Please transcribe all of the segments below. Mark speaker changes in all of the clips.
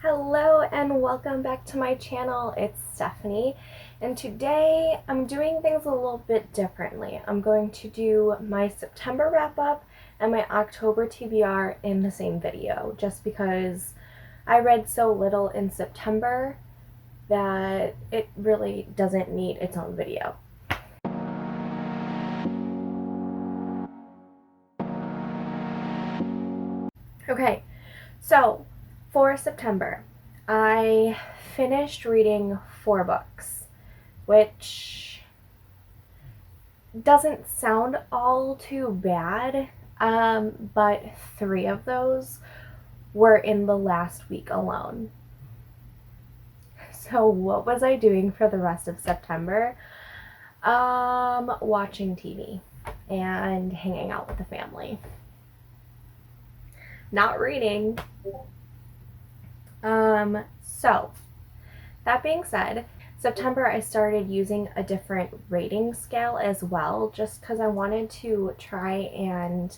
Speaker 1: Hello and welcome back to my channel. It's Stephanie, and today I'm doing things a little bit differently. I'm going to do my September wrap-up and my October TBR in the same video, just because I read so little in September that it really doesn't need its own video. Okay, so for September, I finished reading 4 books, which doesn't sound all too bad, but 3 of those were in the last week alone. So what was I doing for the rest of September? Watching TV and hanging out with the family. Not reading. So that being said, September I started using a different rating scale as well, just because I wanted to try and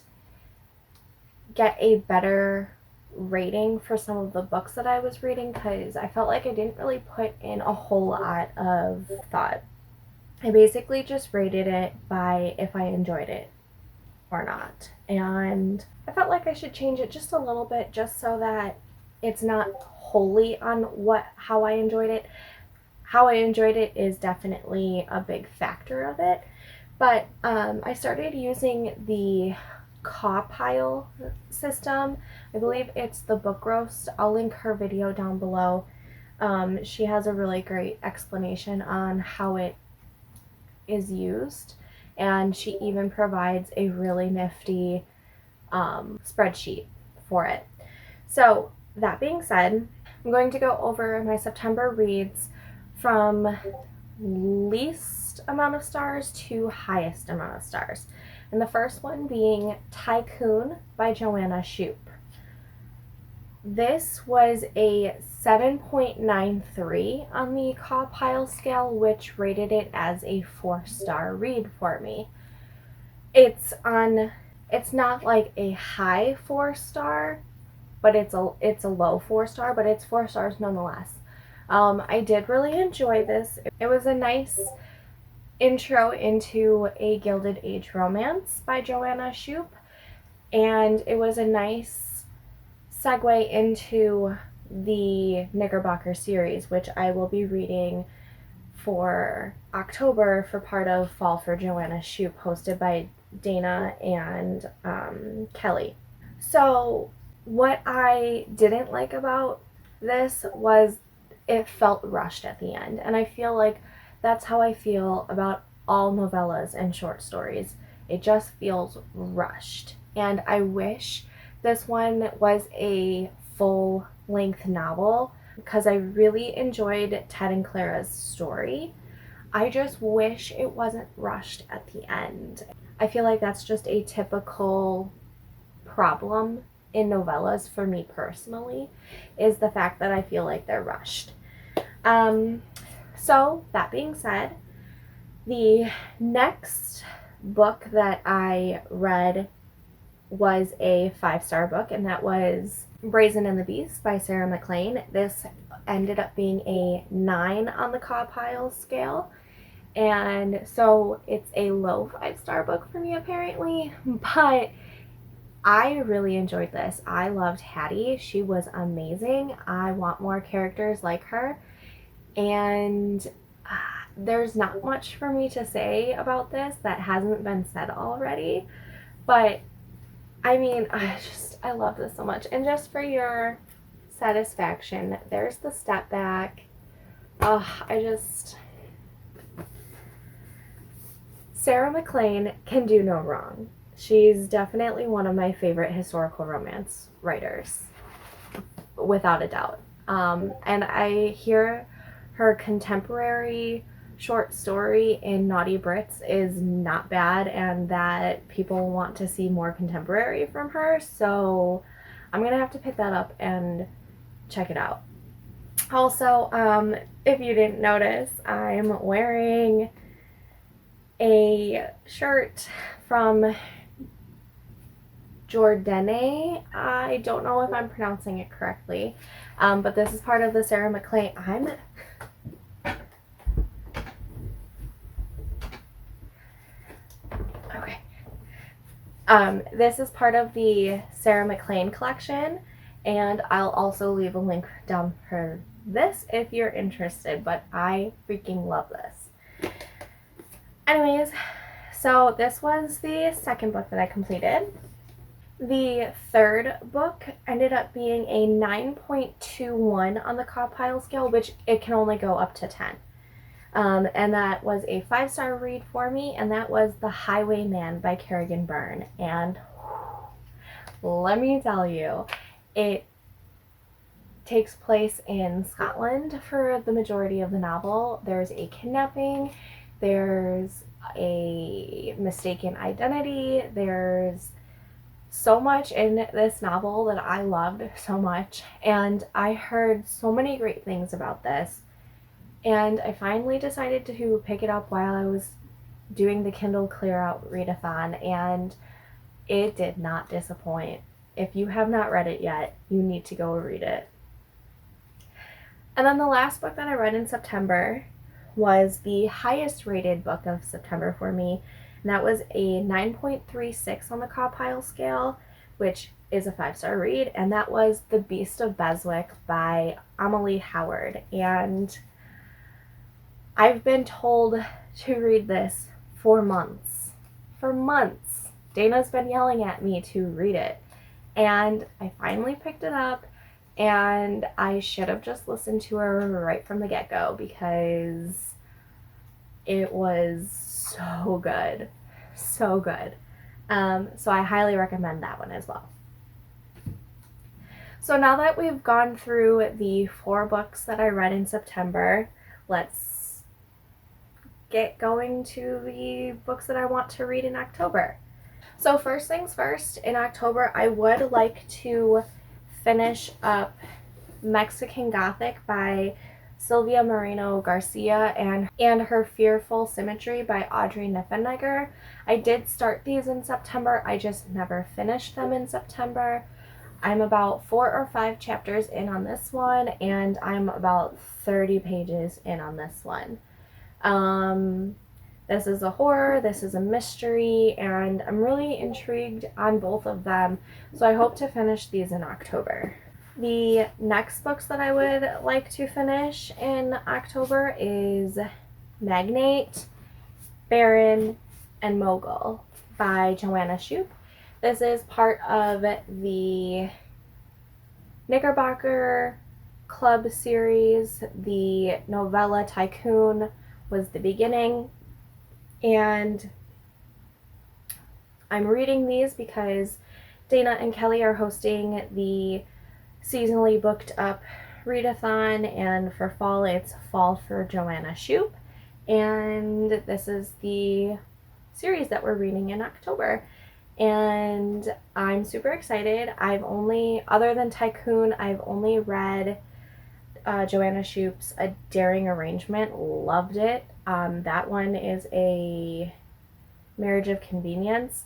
Speaker 1: get a better rating for some of the books that I was reading, because I felt like I didn't really put in a whole lot of thought. I basically just rated it by if I enjoyed it or not, and I felt like I should change it just a little bit, just so that it's not wholly on how I enjoyed it. How I enjoyed it is definitely a big factor of it, but I started using the Caw Pile system. I believe it's the Book Roast. I'll link her video down below. She has a really great explanation on how it is used, and she even provides a really nifty spreadsheet for it. So that being said, I'm going to go over my September reads from least amount of stars to highest amount of stars. And the first one being Tycoon by Joanna Shupe. This was a 7.93 on the Caw Pile scale, which rated it as a 4-star read for me. It's not like a high 4-star, but it's a low 4-star, but it's 4 stars nonetheless. I did really enjoy this. It was a nice intro into a Gilded Age romance by Joanna Shupe, and it was a nice segue into the Knickerbocker series, which I will be reading for October for part of Fall for Joanna Shupe, hosted by Dana and Kelly. So what I didn't like about this was it felt rushed at the end, and I feel like that's how I feel about all novellas and short stories. It just feels rushed, and I wish this one was a full-length novel, because I really enjoyed Ted and Clara's story. I just wish it wasn't rushed at the end. I feel like that's just a typical problem in novellas for me personally, is the fact that I feel like they're rushed. So that being said, the next book that I read was a 5-star book, and that was Brazen and the Beast by Sarah MacLean. This ended up being a 9 on the Caw Pile scale, and so it's a low 5-star book for me apparently, but I really enjoyed this. I loved Hattie. She was amazing. I want more characters like her, and there's not much for me to say about this that hasn't been said already, but I mean, I love this so much. And just for your satisfaction, there's the step back. Sarah MacLean can do no wrong. She's definitely one of my favorite historical romance writers, without a doubt. And I hear her contemporary short story in Naughty Brits is not bad, and that people want to see more contemporary from her, so I'm gonna have to pick that up and check it out. Also, if you didn't notice, I'm wearing a shirt from Jordane. I don't know if I'm pronouncing it correctly, but this is part of the Sarah McLean. Okay. This is part of the Sarah McLean collection, and I'll also leave a link down for this if you're interested, but I freaking love this. Anyways, so this was the second book that I completed. The third book ended up being a 9.21 on the Cowpile scale, which it can only go up to 10. And that was a 5-star read for me, and that was The Highwayman by Kerrigan Byrne. And let me tell you, it takes place in Scotland for the majority of the novel. There's a kidnapping, there's a mistaken identity, there's so much in this novel that I loved so much, and I heard so many great things about this, and I finally decided to pick it up while I was doing the Kindle Clear Out readathon, and it did not disappoint. If you have not read it yet, you need to go read it. And then the last book that I read in September was the highest rated book of September for me, and that was a 9.36 on the Cowpile scale, which is a 5-star read, and that was The Beast of Beswick by Amelie Howard. And I've been told to read this for months. For months. Dana's been yelling at me to read it, and I finally picked it up, and I should have just listened to her right from the get-go because it was so good. So good. So I highly recommend that one as well. So now that we've gone through the 4 books that I read in September, let's get going to the books that I want to read in October. So first things first, in October I would like to finish up Mexican Gothic by Sylvia Moreno Garcia and Her Fearful Symmetry by Audrey Niffenegger. I did start these in September, I just never finished them in September. I'm about 4 or 5 chapters in on this one, and I'm about 30 pages in on this one. This is a horror, this is a mystery, and I'm really intrigued on both of them, so I hope to finish these in October. The next books that I would like to finish in October is Magnate, Baron, and Mogul by Joanna Shupe. This is part of the Knickerbocker Club series. The novella Tycoon was the beginning, and I'm reading these because Dana and Kelly are hosting the seasonally booked up readathon, and for fall it's Fall for Joanna Shupe, and this is the series that we're reading in October, and I'm super excited. Other than Tycoon, I've only read Joanna Shupe's A Daring Arrangement. Loved it. That one is a marriage of convenience,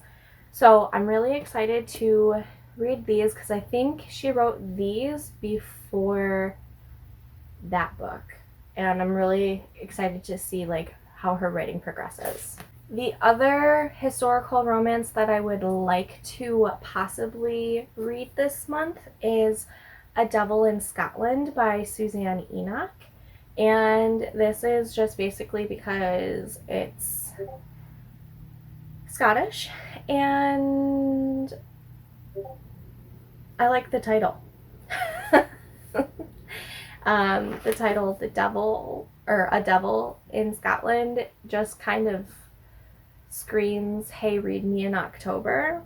Speaker 1: so I'm really excited to read these because I think she wrote these before that book, and I'm really excited to see how her writing progresses. The other historical romance that I would like to possibly read this month is A Devil in Scotland by Suzanne Enoch, and this is just basically because it's Scottish and I like the title. The title, The Devil, or A Devil in Scotland, just kind of screams, hey, read me in October.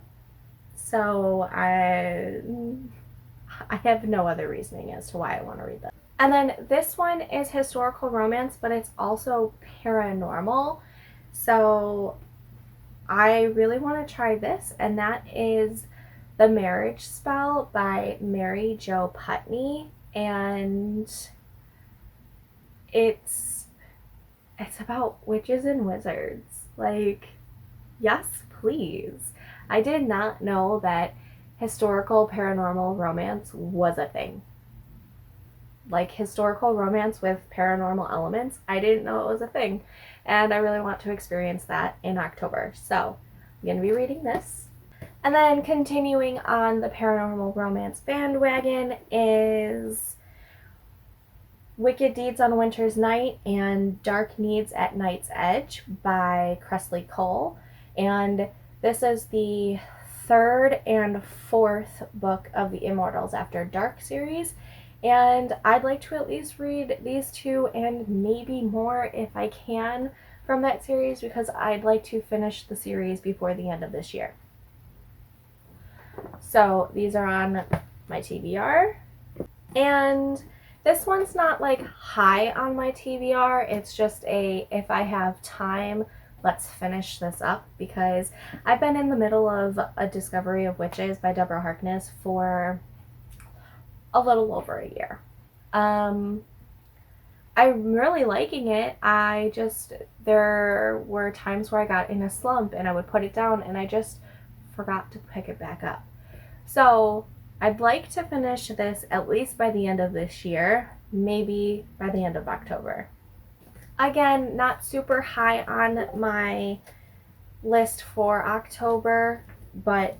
Speaker 1: So I have no other reasoning as to why I want to read that. And then this one is historical romance, but it's also paranormal. So I really want to try this, and that is The Marriage Spell by Mary Jo Putney, and it's about witches and wizards. Yes, please. I did not know that historical paranormal romance was a thing. Like historical romance with paranormal elements, I didn't know it was a thing. And I really want to experience that in October. So I'm going to be reading this. And then continuing on the paranormal romance bandwagon is Wicked Deeds on a Winter's Night and Dark Needs at Night's Edge by Cressley Cole. And this is the third and fourth book of the Immortals After Dark series. And I'd like to at least read these two and maybe more if I can from that series, because I'd like to finish the series before the end of this year. So these are on my TBR. And this one's not like high on my TBR. It's just a, if I have time, let's finish this up, because I've been in the middle of A Discovery of Witches by Deborah Harkness for a little over a year. I'm really liking it. There were times where I got in a slump and I would put it down and I just forgot to pick it back up. So I'd like to finish this at least by the end of this year, maybe by the end of October. Again, not super high on my list for October, but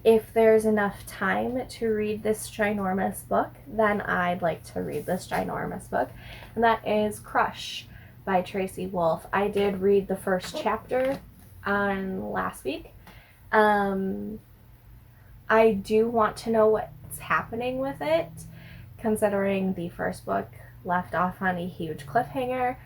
Speaker 1: if there's enough time to read this ginormous book, then I'd like to read this ginormous book. And that is Crush by Tracy Wolff. I did read the first chapter on last week. I do want to know what's happening with it, considering the first book left off on a huge cliffhanger.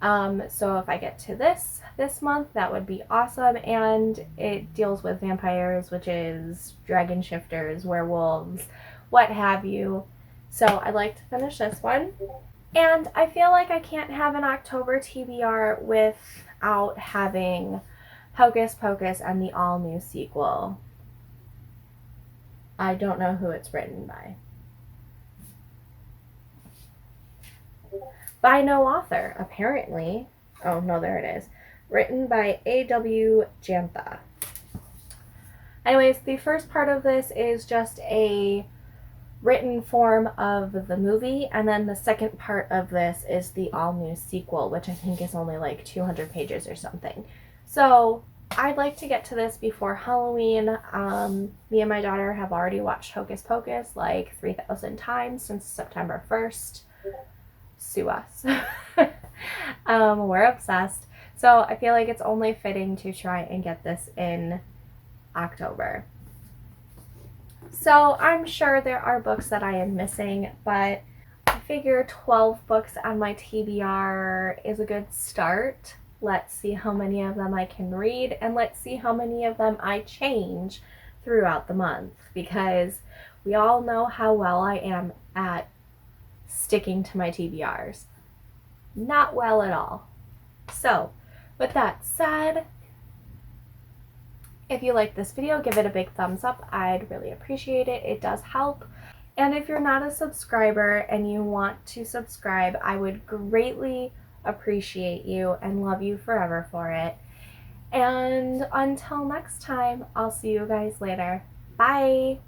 Speaker 1: So if I get to this month, that would be awesome. And it deals with vampires, witches, dragon shifters, werewolves, what have you. So I'd like to finish this one. And I feel like I can't have an October TBR without having Hocus Pocus and the all-new sequel. I don't know who it's written by. By no author, apparently. Oh, no, there it is. Written by A.W. Jantha. Anyways, the first part of this is just a written form of the movie, and then the second part of this is the all-new sequel, which I think is only like 200 pages or something. So I'd like to get to this before Halloween. Me and my daughter have already watched Hocus Pocus like 3,000 times since September 1st. Sue us. We're obsessed. So I feel like it's only fitting to try and get this in October. So I'm sure there are books that I am missing, but I figure 12 books on my TBR is a good start. Let's see how many of them I can read, and let's see how many of them I change throughout the month, because we all know how well I am at sticking to my TBRs. Not well at all. So, with that said, if you like this video, give it a big thumbs up. I'd really appreciate it. It does help. And if you're not a subscriber and you want to subscribe, I would greatly appreciate you and love you forever for it. And until next time, I'll see you guys later. Bye!